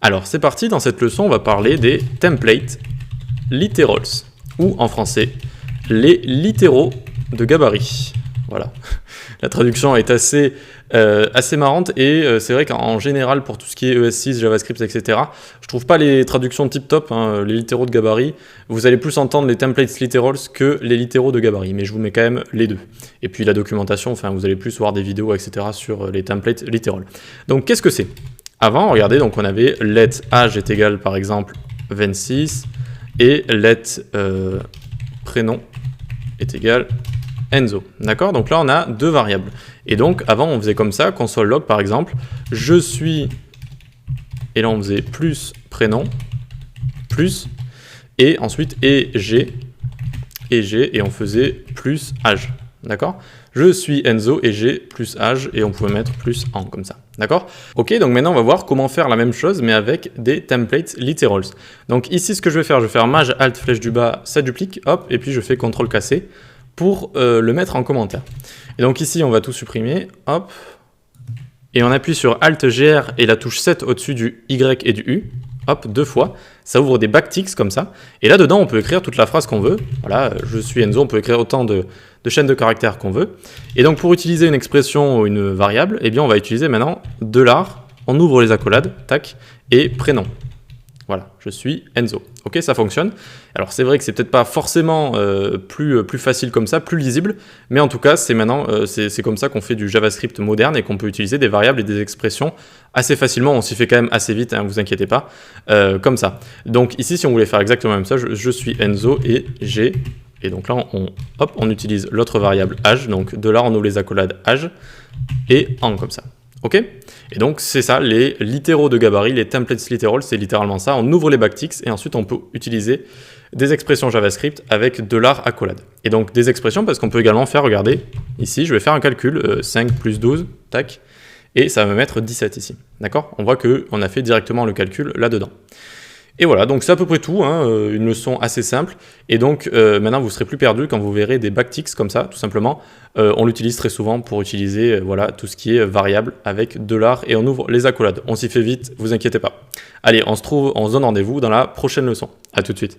Alors c'est parti, dans cette leçon on va parler des template literals, ou en français, les littéraux de gabarit. Voilà, la traduction est assez marrante et c'est vrai qu'en général pour tout ce qui est ES6, JavaScript, etc., je trouve pas les traductions tip top, hein, les littéraux de gabarit. Vous allez plus entendre les templates literals que les littéraux de gabarit, mais je vous mets quand même les deux. Et puis la documentation, enfin vous allez plus voir des vidéos, etc. sur les templates literals. Donc qu'est-ce que c'est? Avant, regardez, donc on avait let âge est égal par exemple 26 et let prénom est égal Enzo. D'accord? Donc là, on a deux variables. Et donc, avant, on faisait comme ça, console log par exemple, je suis, et là on faisait plus prénom, plus, et ensuite et j'ai, et on faisait plus âge. D'accord? Je suis Enzo et j'ai plus âge, et on pouvait mettre plus en comme ça. D'accord? Ok, donc maintenant on va voir comment faire la même chose, mais avec des templates literals. Donc ici, ce que je vais faire maj alt flèche du bas, ça duplique, hop, et puis je fais CTRL cassé pour le mettre en commentaire. Et donc ici, on va tout supprimer, hop, et on appuie sur alt gr et la touche 7 au-dessus du y et du u, hop, deux fois, ça ouvre des backticks comme ça, et là-dedans, on peut écrire toute la phrase qu'on veut. Voilà, je suis Enzo, on peut écrire autant de chaînes de caractères qu'on veut. Et donc, pour utiliser une expression ou une variable, eh bien, on va utiliser maintenant $, on ouvre les accolades, tac, et prénom. Voilà, je suis Enzo. Ok, ça fonctionne. Alors, c'est vrai que c'est peut-être pas forcément plus facile comme ça, plus lisible, mais en tout cas, c'est maintenant, c'est comme ça qu'on fait du JavaScript moderne et qu'on peut utiliser des variables et des expressions assez facilement. On s'y fait quand même assez vite, hein, vous inquiétez pas, comme ça. Donc ici, si on voulait faire exactement même ça, je suis Enzo et j'ai... Et donc là, on utilise l'autre variable âge, donc $, on ouvre les accolades âge, et en comme ça. Ok? Et donc c'est ça, les littéraux de gabarit, les templates literals, c'est littéralement ça. On ouvre les backticks et ensuite on peut utiliser des expressions JavaScript avec $, accolade. Et donc des expressions parce qu'on peut également faire, regardez, ici je vais faire un calcul, 5 plus 12, tac, et ça va me mettre 17 ici. D'accord? On voit qu'on a fait directement le calcul là-dedans. Et voilà, donc c'est à peu près tout, hein, une leçon assez simple. Et donc maintenant vous serez plus perdu quand vous verrez des backticks comme ça, tout simplement. On l'utilise très souvent pour utiliser voilà, tout ce qui est variable avec $, et on ouvre les accolades. On s'y fait vite, vous inquiétez pas. Allez, on se donne rendez-vous dans la prochaine leçon. À tout de suite.